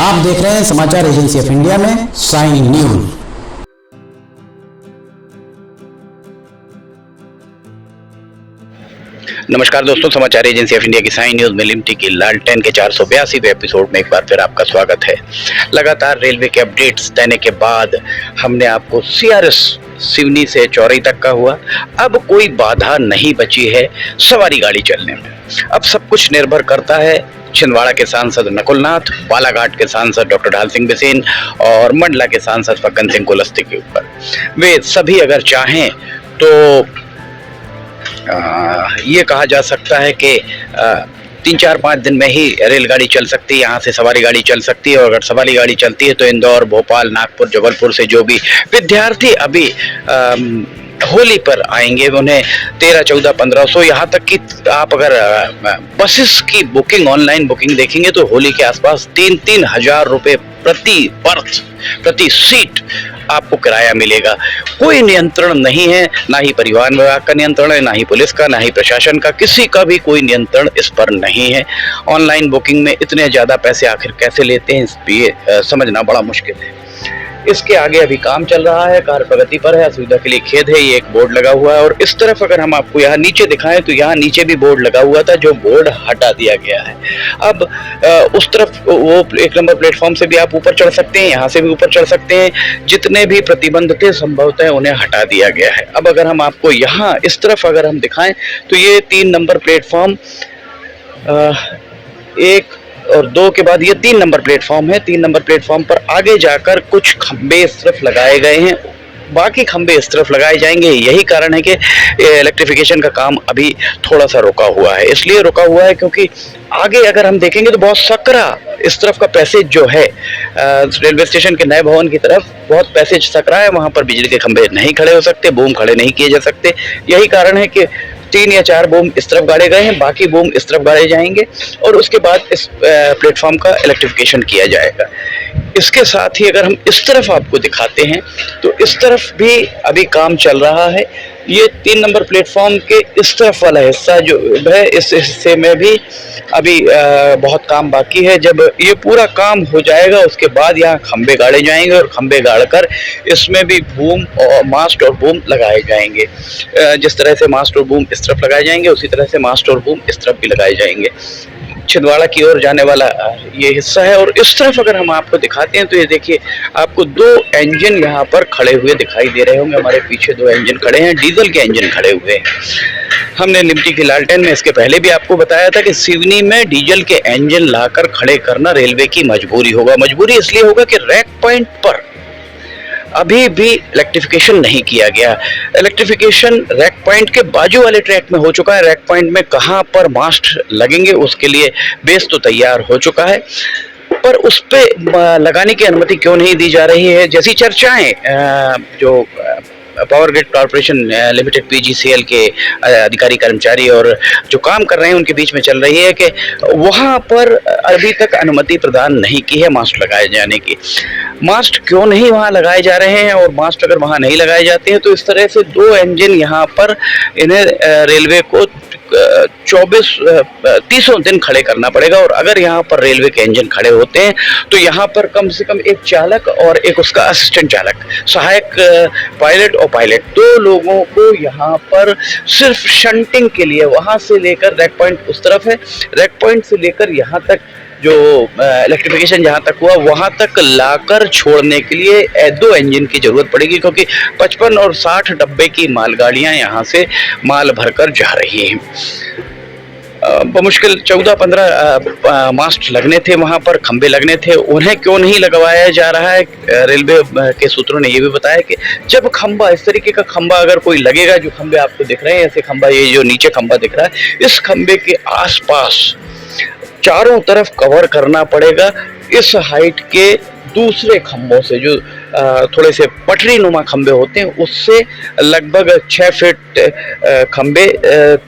आप देख रहे हैं समाचार एजेंसी ऑफ इंडिया में साइन न्यूज। नमस्कार दोस्तों, समाचार एजेंसी ऑफ इंडिया की साइन न्यूज में लिमटी की लालटेन के 482वें एपिसोड में एक बार फिर आपका स्वागत है। लगातार रेलवे के अपडेट्स देने के बाद हमने आपको सीआरएस सिवनी से चौरई तक का हुआ। अब कोई बाधा नहीं बची है सवारी गाड़ी चलने में। अब सब कुछ निर्भर करता है छिंदवाड़ा के सांसद नकुलनाथ, बालाघाट के सांसद डॉक्टर ढाल सिंह बिसेन और मंडला के सांसद फग्गन सिंह कुलस्ते के ऊपर। वे सभी अगर चाहें तो ये कहा जा सकता है कि 3-4-5 दिन में ही रेलगाड़ी चल सकती है, यहाँ से सवारी गाड़ी चल सकती है। और अगर सवारी गाड़ी चलती है तो इंदौर, भोपाल, नागपुर, जबलपुर से जो भी विद्यार्थी अभी होली पर आएंगे उन्हें 1300-1400, यहाँ तक कि आप अगर बसेस की बुकिंग, ऑनलाइन बुकिंग देखेंगे तो होली के आसपास 3-3 हजार रुपये प्रति बर्थ, प्रति सीट आपको किराया मिलेगा। कोई नियंत्रण नहीं है, ना ही परिवहन विभाग का नियंत्रण है, ना ही पुलिस का, ना ही प्रशासन का, किसी का भी कोई नियंत्रण इस पर नहीं है। ऑनलाइन बुकिंग में इतने ज्यादा पैसे आखिर कैसे लेते हैं, ये समझना बड़ा मुश्किल है। इसके आगे अभी काम चल रहा है, कार्य प्रगति पर है, असुविधा के लिए खेद है। ये एक बोर्ड लगा हुआ है और इस तरफ अगर हम आपको यहाँ नीचे दिखाएं तो यहाँ नीचे भी बोर्ड लगा हुआ था, जो बोर्ड हटा दिया गया है। अब उस तरफ वो 1 नंबर प्लेटफॉर्म से भी आप ऊपर चढ़ सकते हैं, यहाँ से भी ऊपर चढ़ सकते हैं। जितने भी प्रतिबंध थे संभवतः उन्हें हटा दिया गया है। अब अगर हम आपको यहाँ इस तरफ अगर हम दिखाएं तो ये 3 नंबर प्लेटफॉर्म 1 और 2 के बाद ये 3 नंबर प्लेटफॉर्म है। 3 नंबर प्लेटफॉर्म पर आगे जाकर कुछ खंबे इस तरफ लगाए गए हैं, बाकी खंबे इस तरफ लगाए जाएंगे। यही कारण है कि इलेक्ट्रिफिकेशन का काम अभी थोड़ा सा रुका हुआ है। इसलिए रुका हुआ है क्योंकि आगे अगर हम देखेंगे तो बहुत सकरा इस तरफ का पैसेज जो है रेलवे स्टेशन के नए भवन की तरफ बहुत पैसेज सकरा है। वहां पर बिजली के खंबे नहीं खड़े हो सकते, बूम खड़े नहीं किए जा सकते। यही कारण है कि 3 या 4 बूम इस तरफ गाड़े गए हैं, बाकी बूम इस तरफ गाड़े जाएंगे और उसके बाद इस प्लेटफॉर्म का इलेक्ट्रिफिकेशन किया जाएगा। इसके साथ ही अगर हम इस तरफ आपको दिखाते हैं तो इस तरफ भी अभी काम चल रहा है। ये 3 नंबर प्लेटफॉर्म के इस तरफ वाला हिस्सा जो है, इस हिस्से में भी अभी बहुत काम बाकी है। जब ये पूरा काम हो जाएगा उसके बाद यहाँ खंबे गाड़े जाएंगे और खंबे गाड़कर इसमें भी बूम और मास्ट और बूम लगाए जाएंगे। जिस तरह से मास्ट और बूम इस तरफ लगाए जाएंगे उसी तरह से मास्ट और बूम इस तरफ भी लगाए जाएंगे। छिंदवाड़ा की ओर जाने वाला ये हिस्सा है। और इस तरफ अगर हम आपको दिखाते हैं तो ये देखिए, आपको 2 इंजन यहाँ पर खड़े हुए दिखाई दे रहे होंगे। हमारे पीछे 2 इंजन खड़े हैं, डीजल के इंजन खड़े हुए हैं। हमने लिमटी की लालटेन में इसके पहले भी आपको बताया था कि सिवनी में डीजल के इंजन लाकर खड़े करना रेलवे की मजबूरी होगा। मजबूरी इसलिए होगा कि रैक पॉइंट पर अभी भी इलेक्ट्रिफिकेशन नहीं किया गया। इलेक्ट्रिफिकेशन रैक पॉइंट के बाजू वाले ट्रैक में हो चुका है। रैक पॉइंट में कहां पर मास्ट लगेंगे उसके लिए बेस तो तैयार हो चुका है, पर उस पे लगाने की अनुमति क्यों नहीं दी जा रही है? जैसी चर्चाएं जो power grid corporation limited PGCL के अधिकारी कर्मचारी और जो काम कर रहे हैं उनके बीच में चल रही है कि वहां पर अभी तक अनुमति प्रदान नहीं की है मास्ट लगाए जाने की। मास्ट क्यों नहीं वहां लगाए जा रहे हैं? और मास्ट अगर वहां नहीं लगाए जाते हैं तो इस तरह से 2 इंजन यहाँ पर इन्हें रेलवे को 30 दिन खड़े करना पड़ेगा। और अगर यहाँ पर रेलवे के इंजन खड़े होते हैं तो यहाँ पर कम से कम एक चालक और एक उसका असिस्टेंट चालक, सहायक पायलट और पायलट, 2 लोगों को यहाँ पर सिर्फ शंटिंग के लिए, वहां से लेकर रैक पॉइंट उस तरफ है, रैक पॉइंट से लेकर यहाँ तक जो इलेक्ट्रिफिकेशन जहाँ तक हुआ वहाँ तक लाकर छोड़ने के लिए 2 इंजन की जरूरत पड़ेगी, क्योंकि 55 और 60 डब्बे की मालगाड़ियाँ यहाँ से माल भरकर जा रही हैं। बमुश्किल 14-15 मास्ट लगने थे, वहाँ पर खंबे लगने थे, उन्हें क्यों नहीं लगवाया जा रहा है? रेलवे के सूत्रों ने ये भी बताया कि जब खंबा, इस तरीके का खंबा अगर कोई लगेगा, जो खंबे आपको दिख रहे हैं ऐसे खंबा, ये जो नीचे खंबा दिख रहा है, इस खंबे के आसपास चारों तरफ कवर करना पड़ेगा इस हाइट के दूसरे खंभों से, जो थोड़े से पटरी नुमा खंबे होते हैं उससे लगभग 6 फीट खंबे,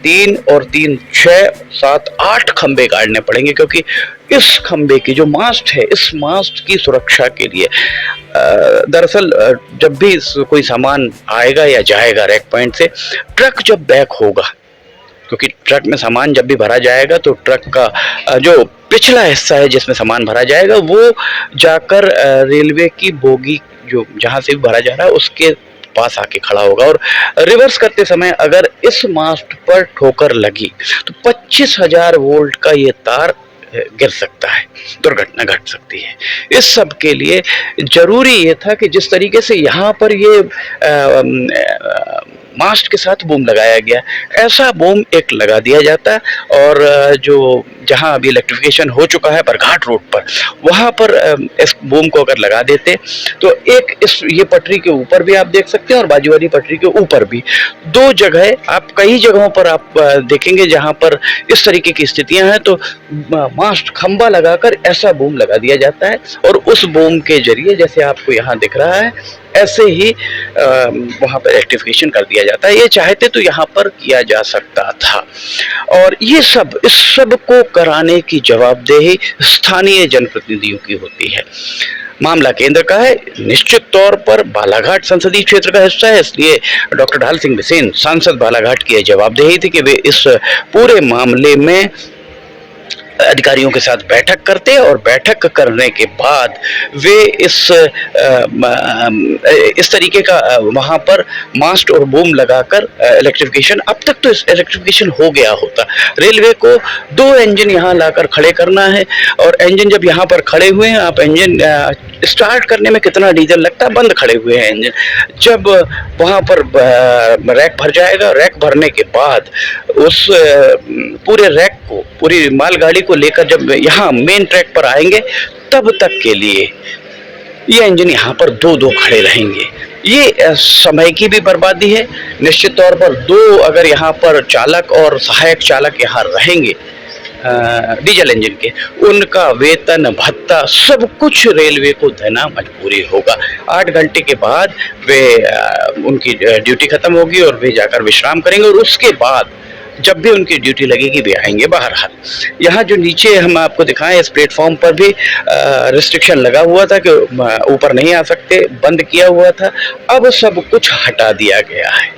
3 और 3 6 7 8 खंबे गाड़ने पड़ेंगे, क्योंकि इस खंबे की जो मास्ट है, इस मास्ट की सुरक्षा के लिए दरअसल जब भी कोई सामान आएगा या जाएगा रैक पॉइंट से, ट्रक जब बैक होगा क्योंकि ट्रक में सामान जब भी भरा जाएगा तो ट्रक का जो पिछला हिस्सा है जिसमें सामान भरा जाएगा वो जाकर रेलवे की बोगी जो जहाँ से भी भरा जा रहा है उसके पास आके खड़ा होगा, और रिवर्स करते समय अगर इस मास्ट पर ठोकर लगी तो 25,000 वोल्ट का ये तार गिर सकता है, दुर्घटना घट सकती है। इस सब के लिए जरूरी ये था कि जिस तरीके से यहाँ पर ये मास्ट के साथ बूम लगाया गया, ऐसा बूम एक लगा दिया जाता, और जो जहाँ अभी इलेक्ट्रिफिकेशन हो चुका है बरघाट रोड पर, वहाँ पर इस बूम को अगर लगा देते तो एक इस ये पटरी के ऊपर भी आप देख सकते हैं और बाजू वाली पटरी के ऊपर भी, दो जगह आप कई जगहों पर आप देखेंगे जहाँ पर इस तरीके की स्थितियां हैं तो मास्ट खंबा लगाकर ऐसा बूम लगा दिया जाता है, और उस बूम के जरिए जैसे आपको यहाँ दिख रहा है ऐसे ही वहाँ पर इलेक्ट्रिफिकेशन कर दिया जाता है। ये चाहते तो यहाँ पर किया जा सकता था, और ये सब इस सब को कराने की जवाबदेही स्थानीय जनप्रतिनिधियों की होती है। मामला केंद्र का है, निश्चित तौर पर बालाघाट संसदीय क्षेत्र का हिस्सा है, इसलिए डॉक्टर ढाल सिंह बिसेन सांसद बालाघाट की जवाबदेही थी कि वे इस पूरे मामले में अधिकारियों के साथ बैठक करते, और बैठक करने के बाद वे इस तरीके का वहां पर मास्ट और बूम लगाकर इलेक्ट्रिफिकेशन, अब तक तो इलेक्ट्रिफिकेशन हो गया होता। रेलवे को 2 इंजन यहाँ लाकर खड़े करना है, और इंजन जब यहाँ पर खड़े हुए हैं, आप इंजन स्टार्ट करने में कितना डीजल लगता है, बंद खड़े हुए हैं इंजन, जब वहाँ पर रैक भर जाएगा, रैक भरने के बाद उस पूरे रैक को, पूरी मालगाड़ी को लेकर जब यहाँ मेन ट्रैक पर आएंगे तब तक के लिए ये इंजन यहाँ पर 2-2 खड़े रहेंगे। ये समय की भी बर्बादी है। निश्चित तौर पर 2 अगर यहाँ पर चालक और सहायक चालक यहाँ रहेंगे डीजल इंजन के, उनका वेतन भत्ता सब कुछ रेलवे को देना मजबूरी होगा। 8 घंटे के बाद वे उनकी ड्यूटी खत्म होगी और वे जाकर विश्राम करेंगे, और उसके बाद जब भी उनकी ड्यूटी लगेगी वे आएंगे। बहरहाल यहाँ जो नीचे हम आपको दिखाएं, इस प्लेटफॉर्म पर भी रिस्ट्रिक्शन लगा हुआ था कि ऊपर नहीं आ सकते, बंद किया हुआ था, अब सब कुछ हटा दिया गया है,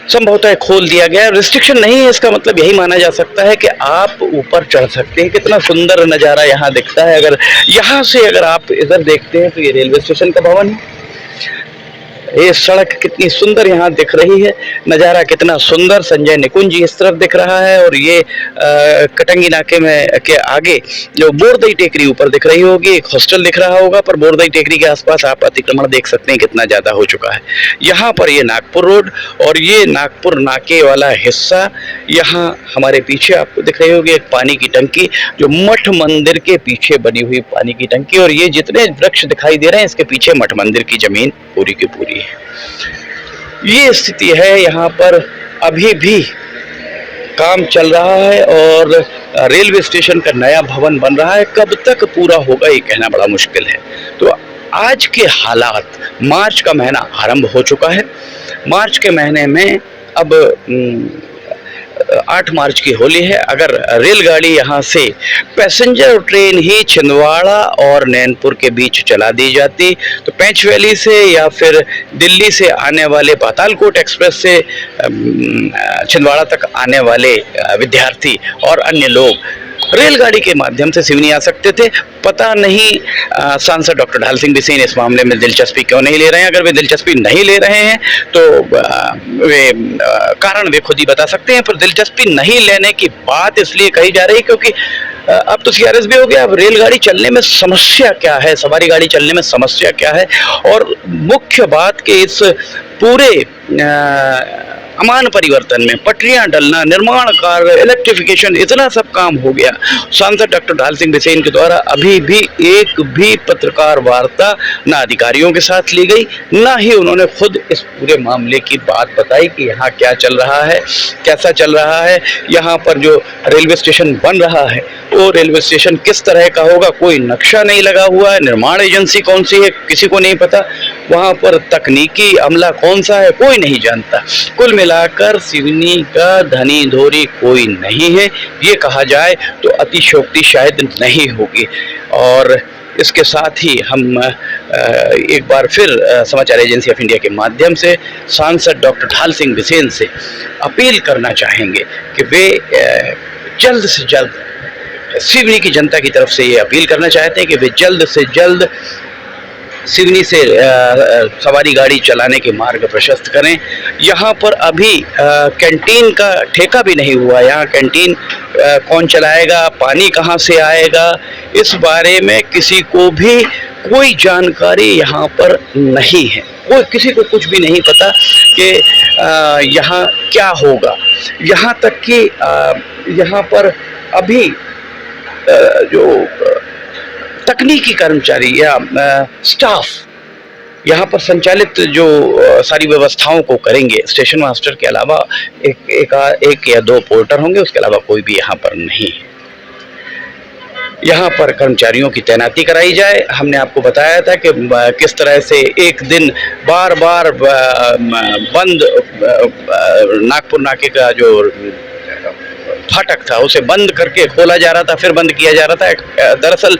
संभवतः खोल दिया गया। रिस्ट्रिक्शन नहीं है, इसका मतलब यही माना जा सकता है कि आप ऊपर चढ़ सकते हैं। कितना सुंदर नज़ारा यहाँ दिखता है। अगर यहाँ से अगर आप इधर देखते हैं तो ये रेलवे स्टेशन का भवन है, ये सड़क कितनी सुंदर यहाँ दिख रही है, नज़ारा कितना सुंदर, संजय निकुंज इस तरफ दिख रहा है, और ये कटंगी नाके में के आगे जो बोरदई टेकरी ऊपर दिख रही होगी, एक हॉस्टल दिख रहा होगा, पर बोरदई टेकरी के आसपास आप अतिक्रमण देख सकते हैं कितना ज़्यादा हो चुका है। यहाँ पर ये नागपुर रोड और ये नागपुर नाके वाला हिस्सा, यहाँ हमारे पीछे आपको दिख रही होगी एक पानी की टंकी, जो मठ मंदिर के पीछे बनी हुई पानी की टंकी, और ये जितने वृक्ष दिखाई दे रहे हैं इसके पीछे मठ मंदिर की जमीन पूरी की पूरी है। ये स्थिति है। यहाँ पर अभी भी काम चल रहा है और रेलवे स्टेशन का नया भवन बन रहा है, कब तक पूरा होगा ये कहना बड़ा मुश्किल है। तो आज के हालात, मार्च का महीना आरंभ हो चुका है, मार्च के महीने में अब 8 मार्च की होली है। अगर रेलगाड़ी यहाँ से पैसेंजर ट्रेन ही छिंदवाड़ा और नैनपुर के बीच चला दी जाती तो पेंच वैली से या फिर दिल्ली से आने वाले पातालकोट एक्सप्रेस से छिंदवाड़ा तक आने वाले विद्यार्थी और अन्य लोग रेलगाड़ी के माध्यम से सिवनी आ सकते थे। पता नहीं सांसद डॉक्टर ढाल सिंह बिसेन इस मामले में दिलचस्पी क्यों नहीं ले रहे हैं। अगर वे दिलचस्पी नहीं ले रहे हैं तो वे कारण वे खुद ही बता सकते हैं, पर दिलचस्पी नहीं लेने की बात इसलिए कही जा रही है क्योंकि अब तो CRS भी हो गया। अब रेलगाड़ी चलने में समस्या क्या है, सवारी गाड़ी चलने में समस्या क्या है, और मुख्य बात कि इस पूरे अमान परिवर्तन में पटरियां डलना, निर्माण कार्य, इलेक्ट्रिफिकेशन, इतना सब काम हो गया। सांसद डॉक्टर ढाल सिंह बिसेन के द्वारा अभी भी एक भी पत्रकार वार्ता ना अधिकारियों के साथ ली गई, ना ही उन्होंने खुद इस पूरे मामले की बात बताई कि यहाँ क्या चल रहा है, कैसा चल रहा है। यहाँ पर जो रेलवे स्टेशन बन रहा है वो रेलवे स्टेशन किस तरह का होगा, कोई नक्शा नहीं लगा हुआ है। निर्माण एजेंसी कौन सी है किसी को नहीं पता, वहाँ पर तकनीकी अमला कौन सा है कोई नहीं जानता। कुल मिलाकर सिवनी का धनी धोरी कोई नहीं है, ये कहा जाए तो अतिशयोक्ति शायद नहीं होगी। और इसके साथ ही हम एक बार फिर समाचार एजेंसी ऑफ इंडिया के माध्यम से सांसद डॉक्टर ढाल सिंह बिसेन से अपील करना चाहेंगे कि वे जल्द से जल्द सिवनी की जनता की तरफ से ये अपील करना चाहते हैं कि वे जल्द से जल्द सिवनी से सवारी गाड़ी चलाने के मार्ग प्रशस्त करें। यहाँ पर अभी कैंटीन का ठेका भी नहीं हुआ। यहाँ कैंटीन कौन चलाएगा, पानी कहाँ से आएगा, इस बारे में किसी को भी कोई जानकारी यहाँ पर नहीं है। कोई किसी को कुछ भी नहीं पता कि यहाँ क्या होगा। यहाँ तक कि यहाँ पर अभी जो तकनीकी कर्मचारी या स्टाफ यहाँ पर संचालित जो सारी व्यवस्थाओं को करेंगे, स्टेशन मास्टर के अलावा एक या दो पोर्टर होंगे, उसके अलावा कोई भी यहाँ पर नहीं है। यहाँ पर कर्मचारियों की तैनाती कराई जाए। हमने आपको बताया था कि किस तरह से एक दिन बार बार बंद नागपुर नाके का जो फाटक था उसे बंद करके खोला जा रहा था, फिर बंद किया जा रहा था। दरअसल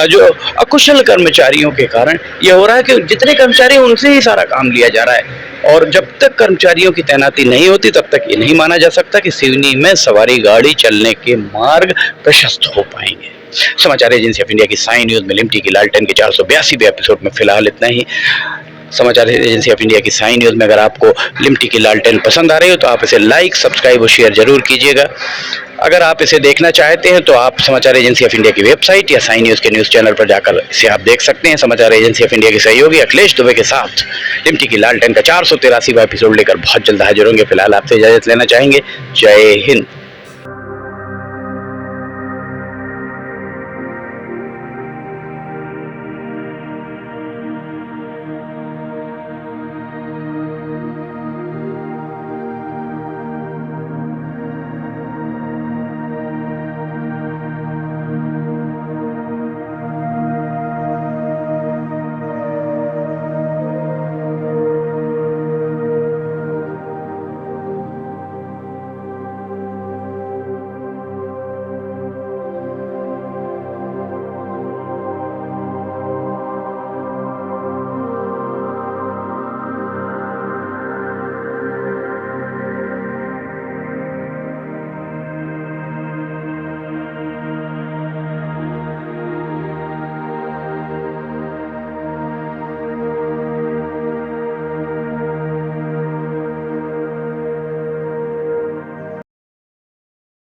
जो अकुशल कर्मचारियों के कारण ये हो रहा है कि जितने कर्मचारी उनसे ही सारा काम लिया जा रहा है, और जब तक कर्मचारियों की तैनाती नहीं होती तब तक ये नहीं माना जा सकता कि सिवनी में सवारी गाड़ी चलने के मार्ग प्रशस्त हो पाएंगे। समाचार एजेंसी ऑफ इंडिया की साइन न्यूज में लिमटी की लालटेन के 482वें एपिसोड में फिलहाल इतना ही। समाचार एजेंसी ऑफ इंडिया की साइन न्यूज में अगर आपको लिमटी की लालटेन पसंद आ रही हो तो आप इसे लाइक, सब्सक्राइब और शेयर जरूर कीजिएगा। अगर आप इसे देखना चाहते हैं तो आप समाचार एजेंसी ऑफ इंडिया की वेबसाइट या साइन न्यूज के न्यूज चैनल पर जाकर इसे आप देख सकते हैं। समाचार एजेंसी ऑफ इंडिया के सहयोगी अखिलेश दुबे के साथ लिमटी की लालटेन का 483वां एपिसोड लेकर बहुत जल्द हाजिर होंगे। फिलहाल आपसे इजाजत लेना चाहेंगे। जय हिंद।